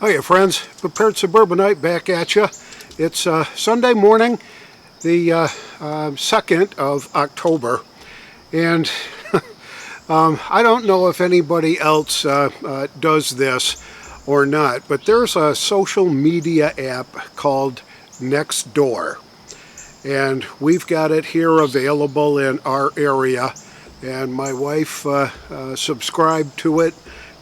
Hiya friends, Prepared Suburbanite back at you. It's Sunday morning, the 2nd of October, and I don't know if anybody else does this or not, but there's a social media app called Nextdoor, and we've got it here available in our area, and my wife subscribed to it.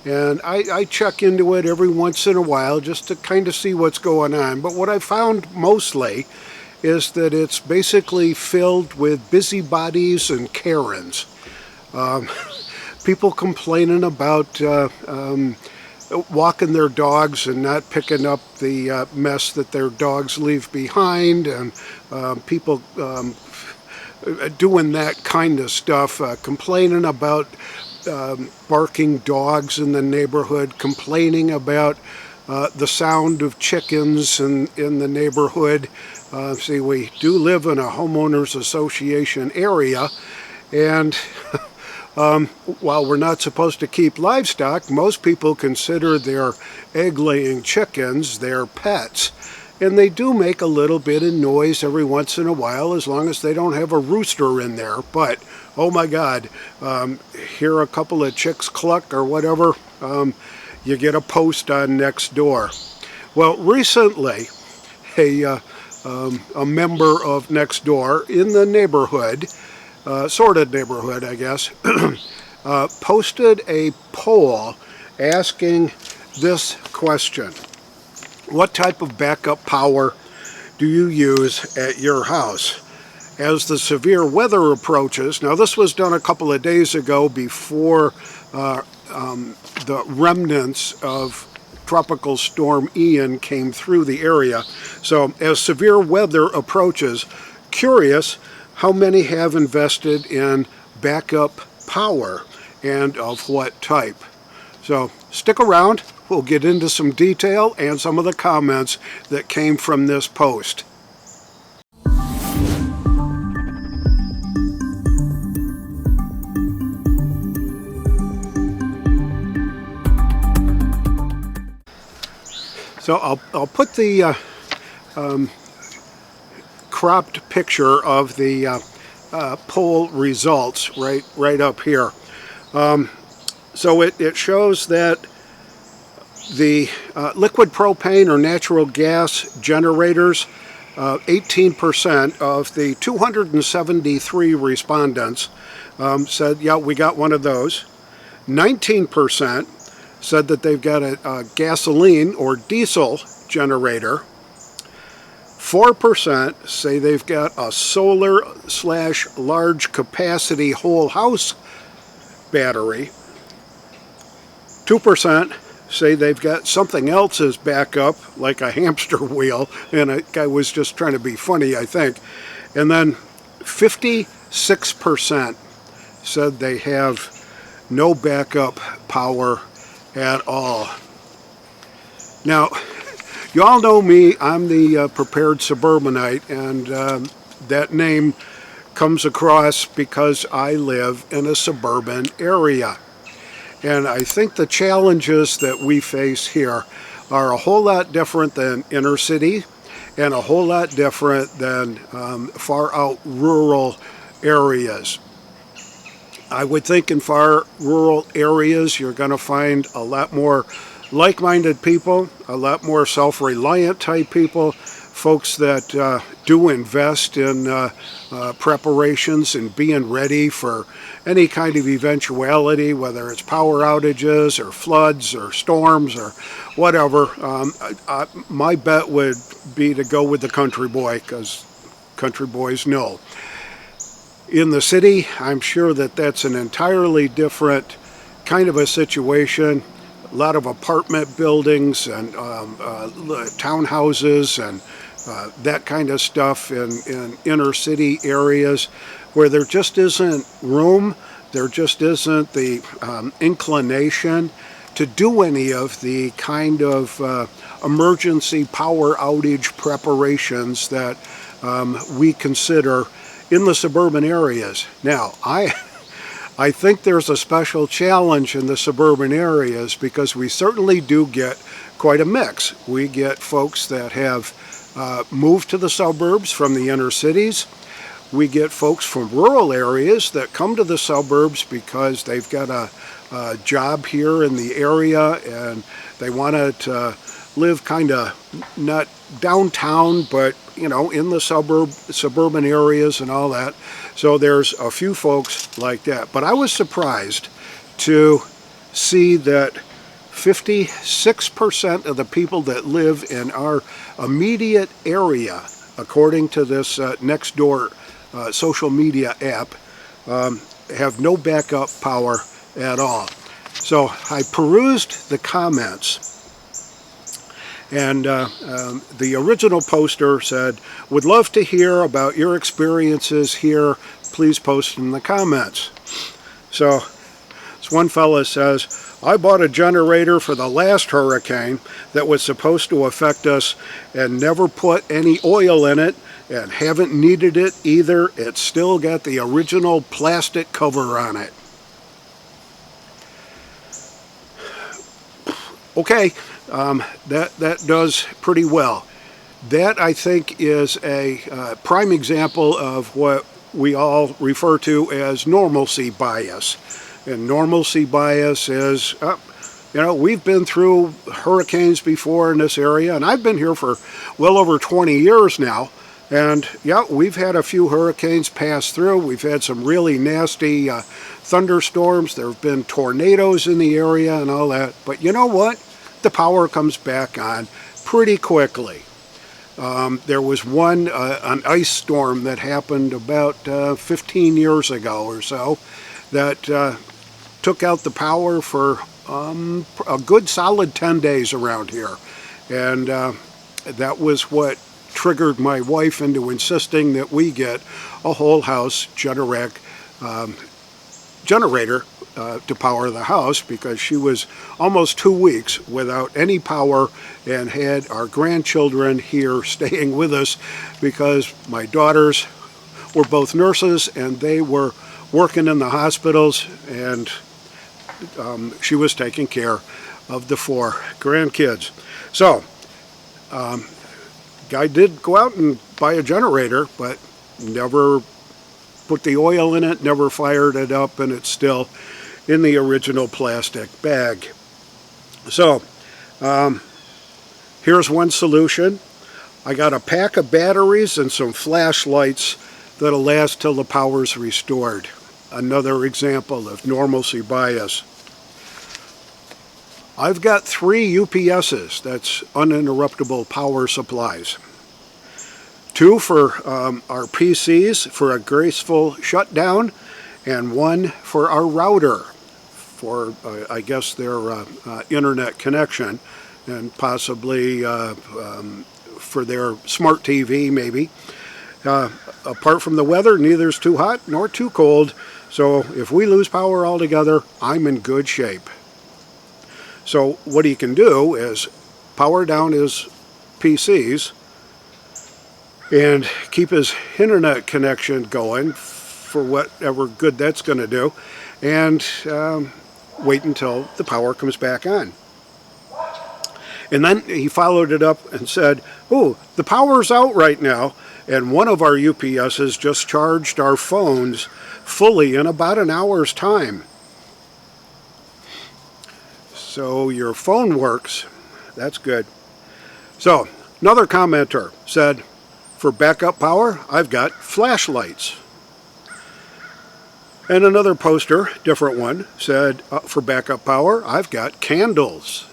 And I check into it every once in a while just to kind of see what's going on. But what I found mostly is that it's basically filled with busybodies and Karens. People complaining about walking their dogs and not picking up the mess that their dogs leave behind, and people doing that kind of stuff, complaining about barking dogs in the neighborhood, complaining about the sound of chickens in the neighborhood. See, we do live in a homeowners association area, and while we're not supposed to keep livestock, most people consider their egg-laying chickens their pets. And they do make a little bit of noise every once in a while, as long as they don't have a rooster in there. But, oh my God, hear a couple of chicks cluck or whatever, you get a post on Nextdoor. Well, recently, a member of Nextdoor in the neighborhood, sort of neighborhood, I guess, posted a poll asking this question: what type of backup power do you use at your house as the severe weather approaches? Now, this was done a couple of days ago before the remnants of Tropical Storm Ian came through the area. So as severe weather approaches, curious how many have invested in backup power and of what type. So stick around. We'll get into some detail and some of the comments that came from this post. So I'll put the cropped picture of the poll results right up here. So it shows that the liquid propane or natural gas generators, 18% of the 273 respondents said, yeah, we got one of those. 19% said that they've got a gasoline or diesel generator. 4% say they've got a solar/large capacity whole house battery. 2% say they've got something else as backup, like a hamster wheel, and a guy was just trying to be funny, I think. And then 56% said they have no backup power at all. Now, you all know me, I'm the Prepared Suburbanite, and that name comes across because I live in a suburban area. And I think the challenges that we face here are a whole lot different than inner city and a whole lot different than far out rural areas. I would think in far rural areas you're going to find a lot more like-minded people, a lot more self-reliant type people, folks that do invest in preparations and being ready for any kind of eventuality, whether it's power outages or floods or storms or whatever. My bet would be to go with the country boy, because country boys know. In the city, I'm sure that that's an entirely different kind of a situation. A lot of apartment buildings and townhouses and that kind of stuff in inner city areas where there just isn't room, there just isn't the inclination to do any of the kind of emergency power outage preparations that we consider in the suburban areas. Now, I think there's a special challenge in the suburban areas because we certainly do get quite a mix. We get folks that have moved to the suburbs from the inner cities. We get folks from rural areas that come to the suburbs because they've got a job here in the area and they want to live kind of not downtown, but you know, in the suburban areas and all that. So there's a few folks like that. But I was surprised to see that 56% of the people that live in our immediate area, according to this Nextdoor social media app, have no backup power at all. So I perused the comments, and the original poster said, "Would love to hear about your experiences here. Please post in the comments." So this one fella says, "I bought a generator for the last hurricane that was supposed to affect us and never put any oil in it and haven't needed it either. It's still got the original plastic cover on it." Okay, that does pretty well. That, I think, is a prime example of what we all refer to as normalcy bias. And normalcy bias is, you know, we've been through hurricanes before in this area, and I've been here for well over 20 years now. And yeah, we've had a few hurricanes pass through. We've had some really nasty thunderstorms. There have been tornadoes in the area and all that. But you know what? The power comes back on pretty quickly. There was an ice storm that happened about 15 years ago or so that took out the power for a good solid 10 days around here. And that was what triggered my wife into insisting that we get a whole house generator to power the house, because she was almost 2 weeks without any power and had our grandchildren here staying with us because my daughters were both nurses and they were working in the hospitals, and she was taking care of the 4 grandkids. So guy did go out and buy a generator, but never put the oil in it, never fired it up, and it's still in the original plastic bag. So here's one solution. I got a pack of batteries and some flashlights that'll last till the power's restored. Another example of normalcy bias. I've got 3 UPSs, that's uninterruptible power supplies. 2 for our PCs for a graceful shutdown, and 1 for our router for, I guess, their internet connection, and possibly for their smart TV maybe. Apart from the weather, neither's too hot nor too cold, so if we lose power altogether, I'm in good shape. So what he can do is power down his PCs and keep his internet connection going for whatever good that's going to do, and wait until the power comes back on. And then he followed it up and said, "Oh, the power's out right now, and one of our UPSs just charged our phones fully in about an hour's time." So your phone works. That's good. So another commenter said, "For backup power, I've got flashlights." And another poster, different one, said, "For backup power, I've got candles."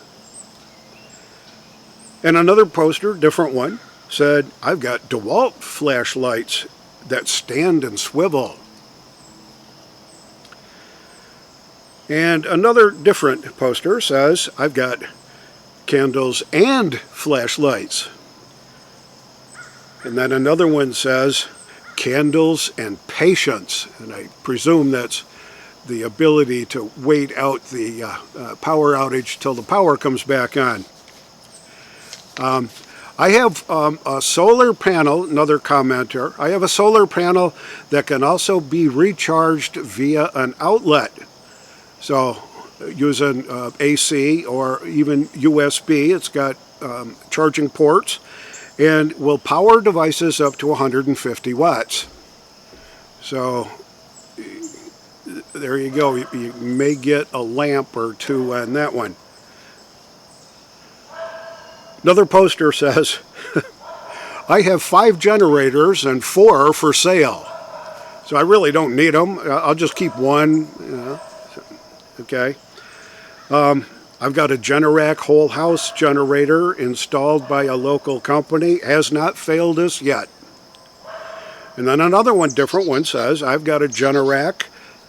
And another poster, different one, said, "I've got DeWalt flashlights that stand and swivel." And another different poster says, "I've got candles and flashlights." And then another one says, "Candles and patience." And I presume that's the ability to wait out the power outage till the power comes back on. I have a solar panel, another commenter. I have a solar panel that can also be recharged via an outlet. So using AC or even USB, it's got charging ports and will power devices up to 150 watts. So there you go. You may get a lamp or two on that one. Another poster says, I have 5 generators and 4 are for sale. So I really don't need them. I'll just keep one. Okay. I've got a Generac whole house generator installed by a local company. Has not failed us yet. And then another one, different one, says, I've got a Generac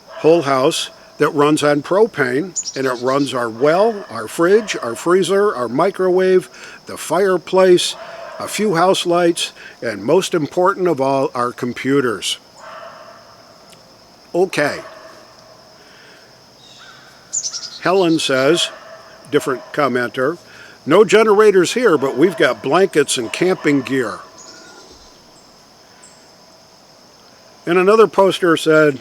whole house that runs on propane, and it runs our well, our fridge, our freezer, our microwave, the fireplace, a few house lights, and most important of all, our computers. Okay. Helen says, different commenter, no generators here, but we've got blankets and camping gear. And another poster said,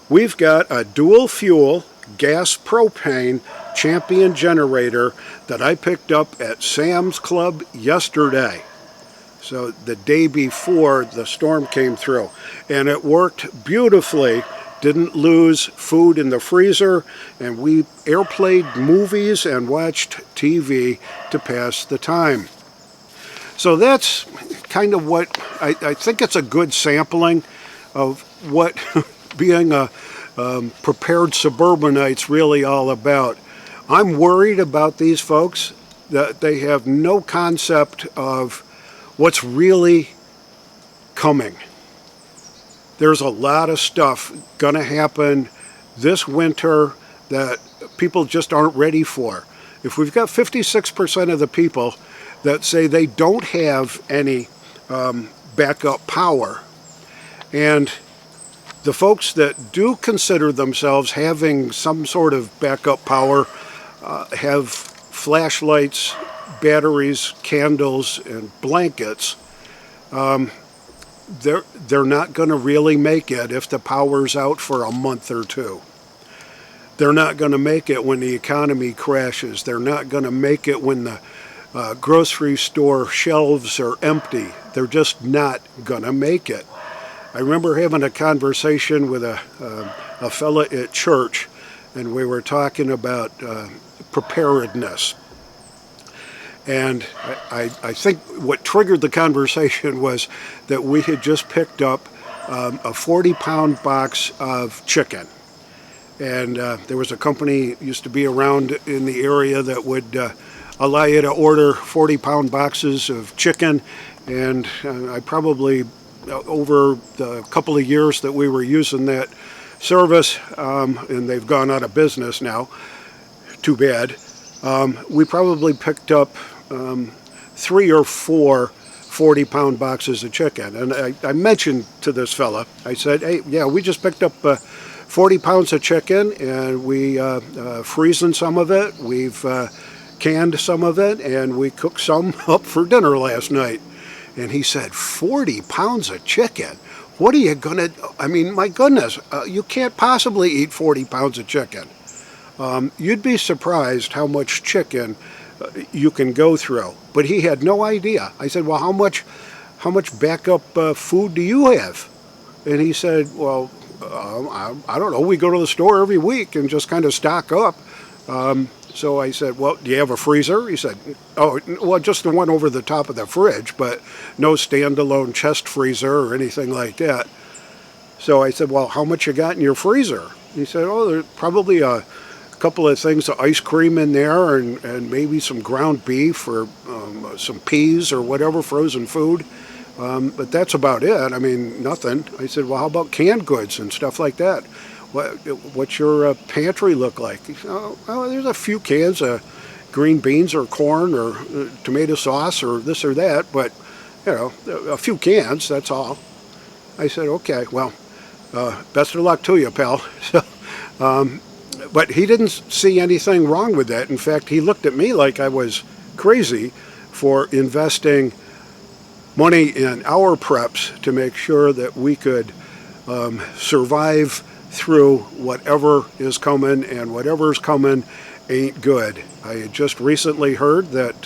we've got a dual fuel gas propane Champion generator that I picked up at Sam's Club yesterday. So the day before the storm came through. And it worked beautifully. Didn't lose food in the freezer. And we airplayed movies and watched TV to pass the time. So that's kind of what I think it's a good sampling of what being a prepared suburbanite's really all about. I'm worried about these folks that they have no concept of what's really coming. There's a lot of stuff gonna happen this winter that people just aren't ready for. If we've got 56% of the people that say they don't have any backup power, and the folks that do consider themselves having some sort of backup power have flashlights, batteries, candles, and blankets, they're not going to really make it if the power's out for a month or two. They're not going to make it when the economy crashes. They're not going to make it when the grocery store shelves are empty. They're just not going to make it. I remember having a conversation with a fella at church, and we were talking about preparedness. And I think what triggered the conversation was that we had just picked up a 40-pound box of chicken. And there was a company used to be around in the area that would allow you to order 40-pound boxes of chicken. And I probably, over the couple of years that we were using that service, and they've gone out of business now, too bad, we probably picked up 3 or 4 40-pound boxes of chicken. And I mentioned to this fella, I said, hey, yeah, we just picked up 40 pounds of chicken, and we freezing some of it, we've canned some of it, and we cooked some up for dinner last night. And he said, 40 pounds of chicken? What are you gonna, I mean, my goodness, you can't possibly eat 40 pounds of chicken. You'd be surprised how much chicken you can go through. But he had no idea. I said, well, how much backup food do you have? And he said, well, I don't know, we go to the store every week and just kind of stock up. So I said, well, do you have a freezer? He said, oh, well, just the one over the top of the fridge, but no standalone chest freezer or anything like that. So I said, well, how much you got in your freezer? He said, oh, there's probably a couple of things of ice cream in there, and maybe some ground beef or some peas or whatever, frozen food. But that's about it. I mean, nothing. I said, well, how about canned goods and stuff like that? What's your pantry look like? He said, oh, there's a few cans of green beans or corn or tomato sauce or this or that, but, you know, a few cans, that's all. I said, okay, well, best of luck to you, pal. But he didn't see anything wrong with that. In fact, he looked at me like I was crazy for investing money in our preps to make sure that we could survive through whatever is coming, and whatever's coming ain't good. I had just recently heard that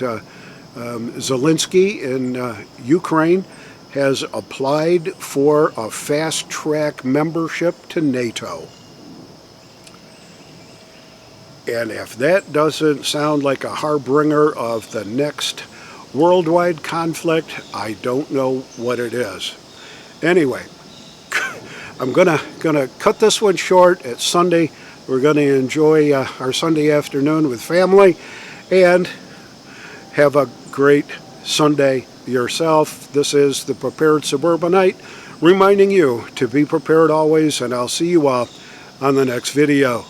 Zelensky in Ukraine has applied for a fast-track membership to NATO. And if that doesn't sound like a harbinger of the next worldwide conflict, I don't know what it is. Anyway, I'm gonna cut this one short. It's Sunday. We're gonna enjoy our Sunday afternoon with family, and have a great Sunday yourself. This is the Prepared Suburbanite, reminding you to be prepared always, and I'll see you all on the next video.